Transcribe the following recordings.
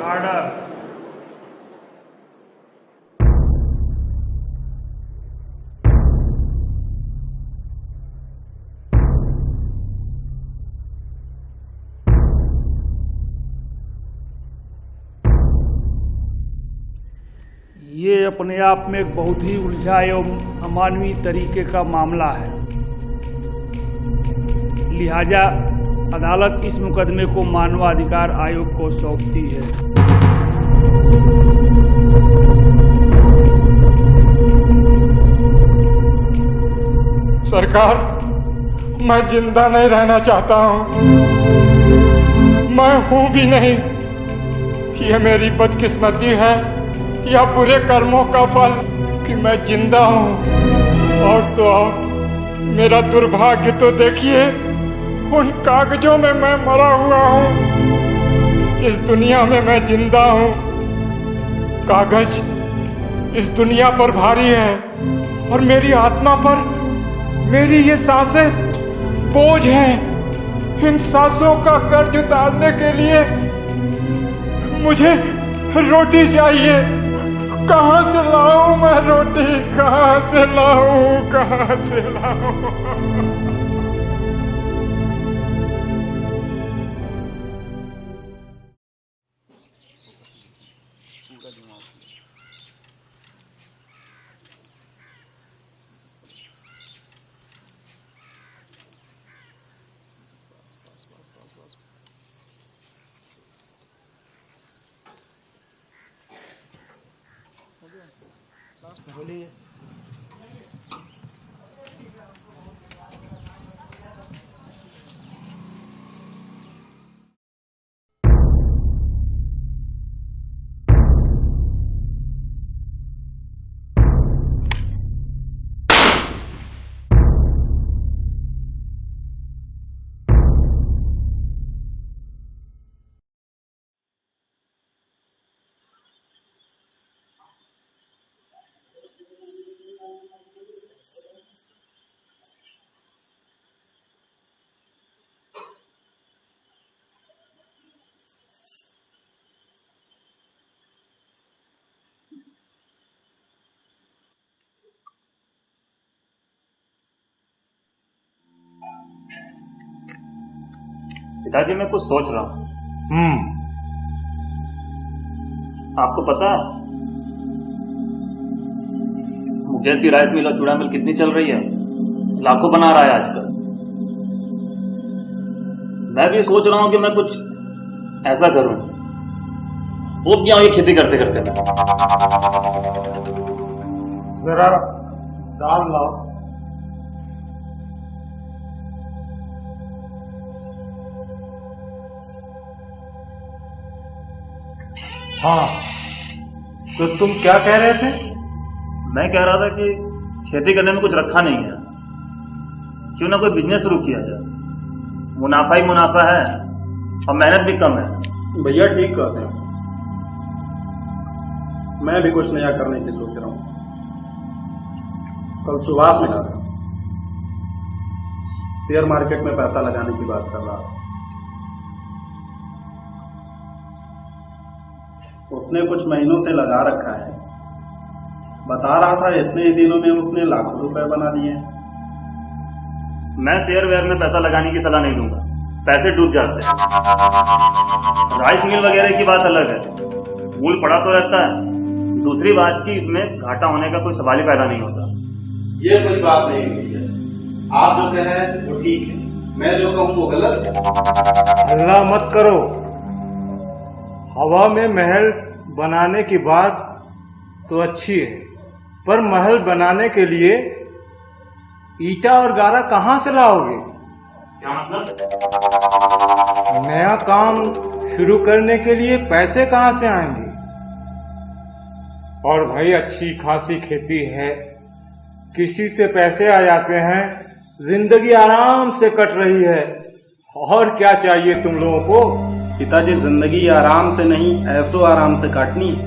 Order. ये अपने आप में एक बहुत ही उलझा एवं अमानवीय तरीके का मामला है, लिहाजा अदालत इस मुकदमे को मानवाधिकार आयोग को सौंपती है। सरकार, मैं जिंदा नहीं रहना चाहता हूं, मैं हूं भी नहीं। ये मेरी बदकिस्मती है या बुरे कर्मों का फल कि मैं जिंदा हूं। और तो और मेरा दुर्भाग्य तो देखिए, उन कागजों में मैं मरा हुआ हूं। इस दुनिया में मैं जिंदा हूं, कागज इस दुनिया पर भारी है और मेरी आत्मा पर मेरी ये सांसें बोझ हैं। इन सांसों का कर्ज उतारने के लिए मुझे रोटी चाहिए। कहां से लाऊं मैं रोटी, कहां से लाऊं, कहां से लाऊं? बोलिए। पिताजी, मैं कुछ सोच रहा हूँ। आपको पता है मुकेश की राइस मिल और चूड़ा मिल कितनी चल रही है? लाखों बना रहा है आजकल। मैं भी सोच रहा हूँ कि मैं कुछ ऐसा करूं। वो क्या ये खेती करते करते मैं जरा दाल लाओ। हाँ, तो तुम क्या कह रहे थे? मैं कह रहा था कि खेती करने में कुछ रखा नहीं है, क्यों ना कोई बिजनेस शुरू किया जाए। मुनाफा ही मुनाफा है और मेहनत भी कम है। भैया ठीक कहते हैं, मैं भी कुछ नया करने की सोच रहा हूँ। कल सुभाष मिला था, शेयर मार्केट में पैसा लगाने की बात कर रहा था। उसने कुछ महीनों से लगा रखा है, बता रहा था इतने ही दिनों में उसने लाखों रुपए बना लिए। मैं शेयर वेयर में पैसा लगाने की सलाह नहीं दूंगा, पैसे डूब जाते हैं। राइस मिल वगैरह की बात अलग है, मूल पड़ा तो रहता है। दूसरी बात की इसमें घाटा होने का कोई सवाल ही पैदा नहीं होता। ये कोई बात नहीं हुई है, आप जो कह रहे हैं वो ठीक है, मैं जो कहूँ वो गलत है। हल्ला मत करो। हवा में महल बनाने की बात तो अच्छी है, पर महल बनाने के लिए ईटा और गारा कहाँ से लाओगे? क्या मतलब? नया काम शुरू करने के लिए पैसे कहाँ से आएंगे? और भाई अच्छी खासी खेती है, कृषि से पैसे आ जाते हैं, जिंदगी आराम से कट रही है। और क्या चाहिए तुम लोगों को? पिताजी, जिंदगी आराम से नहीं ऐसो आराम से काटनी है,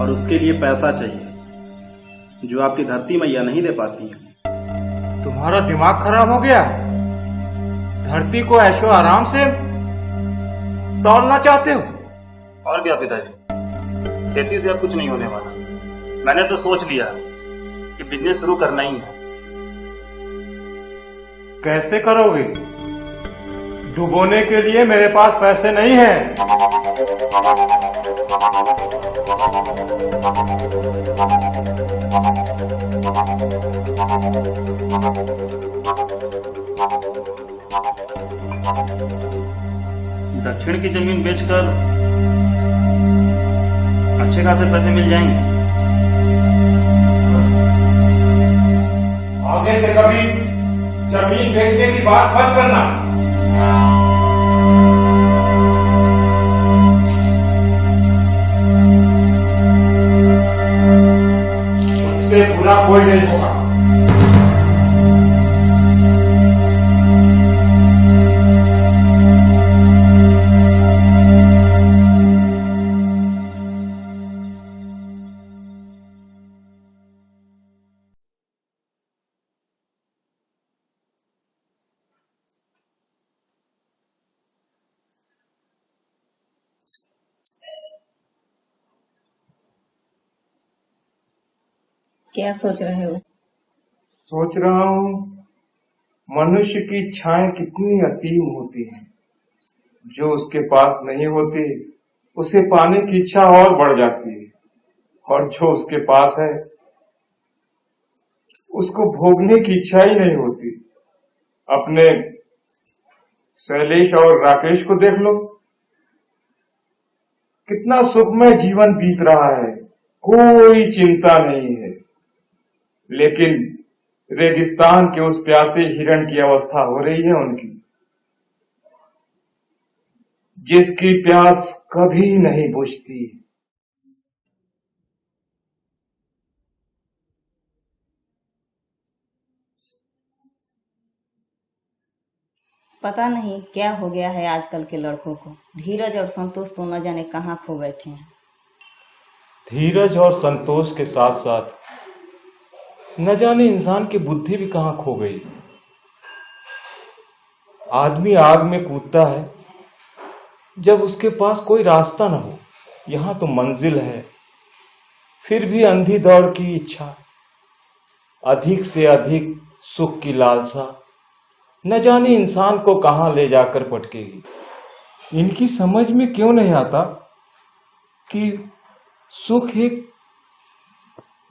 और उसके लिए पैसा चाहिए जो आपकी धरती मैया नहीं दे पाती है। तुम्हारा दिमाग खराब हो गया? धरती को ऐशो आराम से तौलना चाहते हो? और क्या पिताजी, खेती से अब कुछ नहीं होने वाला। मैंने तो सोच लिया कि बिजनेस शुरू करना ही है। कैसे करोगे? डुबोने के लिए मेरे पास पैसे नहीं हैं। दक्षिण की जमीन बेचकर अच्छे खासे पैसे मिल जाएंगे। आगे से कभी जमीन बेचने की बात मत करना। उससे बुरा कोई नहीं होगा। क्या सोच रहे हो? सोच रहा हूँ मनुष्य की इच्छाएं कितनी असीम होती हैं। जो उसके पास नहीं होती उसे पाने की इच्छा और बढ़ जाती है, और जो उसके पास है उसको भोगने की इच्छा ही नहीं होती। अपने शैलेश और राकेश को देख लो, कितना सुखमय जीवन बीत रहा है, कोई चिंता नहीं है। लेकिन रेगिस्तान के उस प्यासे हिरण की अवस्था हो रही है उनकी, जिसकी प्यास कभी नहीं बुझती। पता नहीं क्या हो गया है आजकल के लड़कों को। धीरज और संतोष तो न जाने कहाँ खो बैठे हैं। धीरज और संतोष के साथ साथ न जाने इंसान की बुद्धि भी कहाँ खो गई। आदमी आग में कूदता है जब उसके पास कोई रास्ता न हो। यहाँ तो मंजिल है, फिर भी अंधी दौड़ की इच्छा, अधिक से अधिक सुख की लालसा, न जाने इंसान को कहाँ ले जाकर पटकेगी। इनकी समझ में क्यों नहीं आता कि सुख एक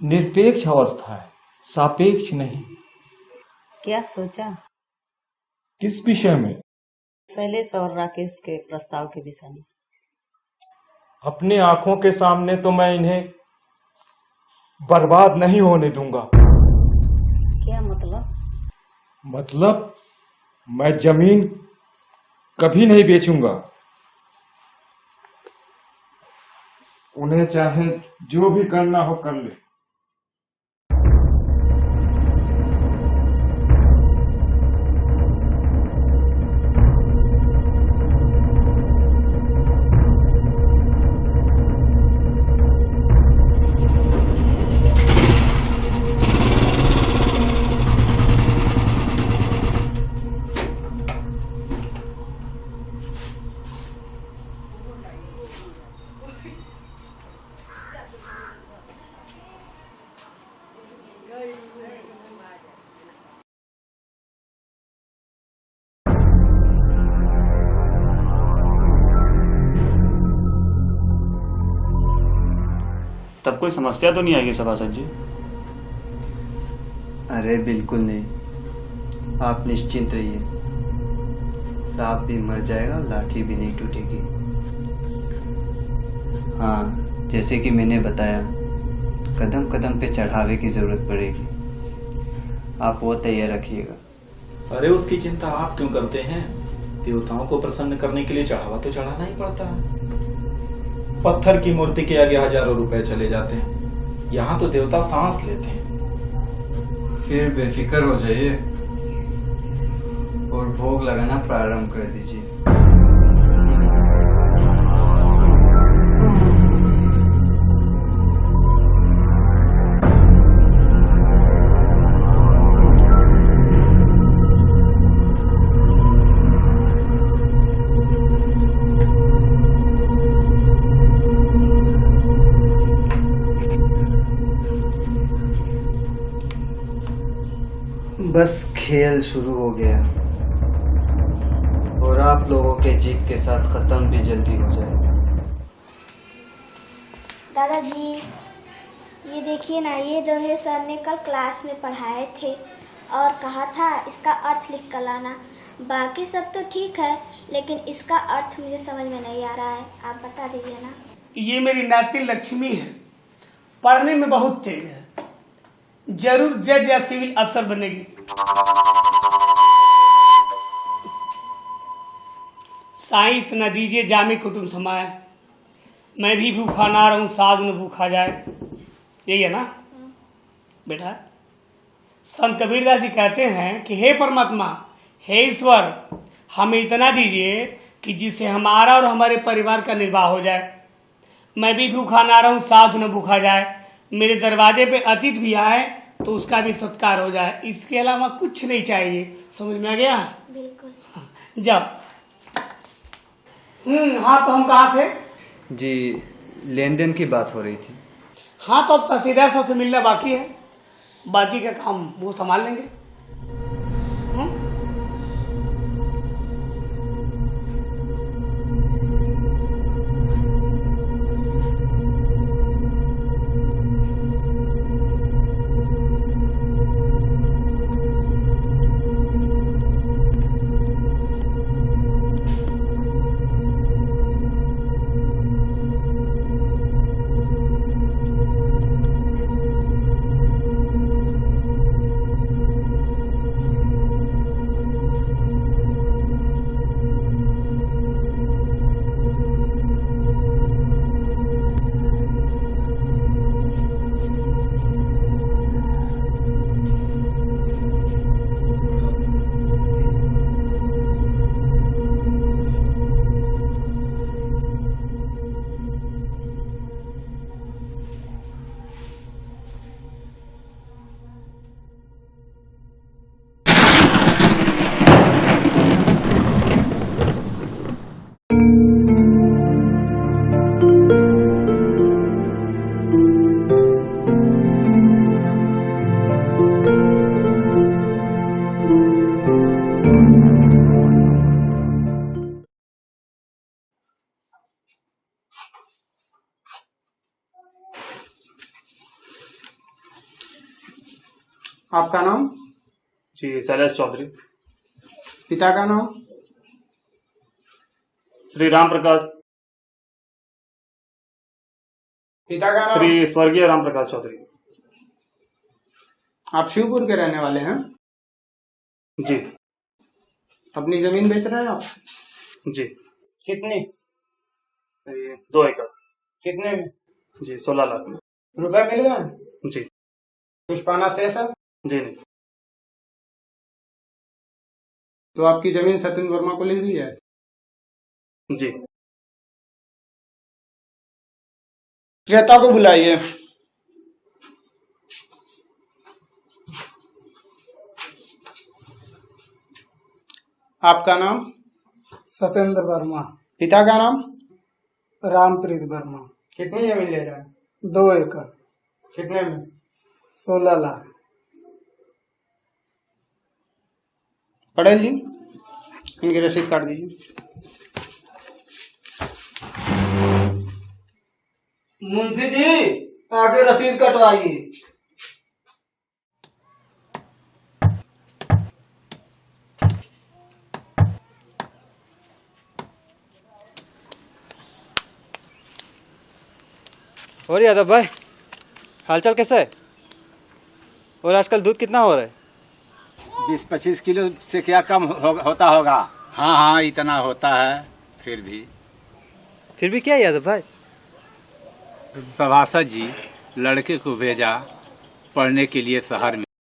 निरपेक्ष अवस्था है, सापेक्ष नहीं। क्या सोचा? किस विषय में? शैलेश और राकेश के प्रस्ताव के विषय में। अपने आंखों के सामने तो मैं इन्हें बर्बाद नहीं होने दूंगा। क्या मतलब? मतलब मैं जमीन कभी नहीं बेचूंगा। उन्हें चाहे जो भी करना हो कर ले। तब कोई समस्या तो नहीं आएगी सभासद जी? अरे बिल्कुल नहीं, आप निश्चिंत रहिए। सांप भी मर जाएगा, लाठी भी नहीं टूटेगी। हाँ, जैसे कि मैंने बताया, कदम कदम पे चढ़ावे की जरूरत पड़ेगी, आप वो तैयार रखिएगा। अरे उसकी चिंता आप क्यों करते हैं? देवताओं को प्रसन्न करने के लिए चढ़ावा तो चढ़ाना ही पड़ता है। पत्थर की मूर्ति के आगे हजारों रुपए चले जाते हैं, यहाँ तो देवता सांस लेते हैं। फिर बेफिक्र हो जाइए और भोग लगाना प्रारंभ कर दीजिए। बस खेल शुरू हो गया और आप लोगों के जीत के साथ खत्म भी जल्दी हो जाएगा। दादाजी ये देखिए ना, ये जो है सर ने कल क्लास में पढ़ाए थे और कहा था इसका अर्थ लिख कर लाना। बाकी सब तो ठीक है लेकिन इसका अर्थ मुझे समझ में नहीं आ रहा है, आप बता दीजिए ना। ये मेरी नाती लक्ष्मी है, पढ़ने में बहुत तेज है, जरूर जज या सिविल अफसर बनेगी। साईं इतना दीजिए जामे कुटुंब समाए, मैं भी भूखा ना रहूं साधु न भूखा जाए, यही है ना बेटा। संत कबीरदास जी कहते हैं कि हे परमात्मा, हे ईश्वर, हमें इतना दीजिए कि जिससे हमारा और हमारे परिवार का निर्वाह हो जाए। मैं भी भूखा ना रहूं साधु न भूखा जाए, मेरे दरवाजे पे अतिथि भी आए तो उसका भी सत्कार हो जाए, इसके अलावा कुछ नहीं चाहिए। समझ में आ गया? बिल्कुल। जाओ। हाँ तो हम कहाँ थे? जी, लेन देन की बात हो रही थी। हाँ तो अब तहसीलदार साहब से मिलना बाकी है, बाकी का काम वो संभाल लेंगे। आपका नाम? जी शैलेश चौधरी। पिता का नाम? श्री राम प्रकाश। पिता का नाम? श्री स्वर्गीय राम प्रकाश चौधरी। आप शिवपुर के रहने वाले हैं? जी। अपनी जमीन बेच रहे हैं आप? जी। कितनी? 2 एकड़। कितने में? जी 16 लाख में। रुपए मिल गए? जी। कुछ पाना शेष है? जी नहीं। तो आपकी जमीन सत्येंद्र वर्मा को लिख दी है? जी। क्रेता को बुलाइए। आपका नाम? सत्येंद्र वर्मा। पिता का नाम? रामप्रीत वर्मा। कितनी जमीन ले रहे हैं? 2 एकड़। कितने में? 16 लाख। पटेल जी, इनकी रसीद काट दीजिए। मुंशी जी, आगे रसीद कटवाइए। और यादव भाई, हालचाल कैसा है? और आजकल दूध कितना हो रहा है? 20-25 किलो से क्या कम होता होगा? हाँ हाँ इतना होता है। फिर भी क्या यादव भाई? सभासद जी लड़के को भेजा पढ़ने के लिए शहर में।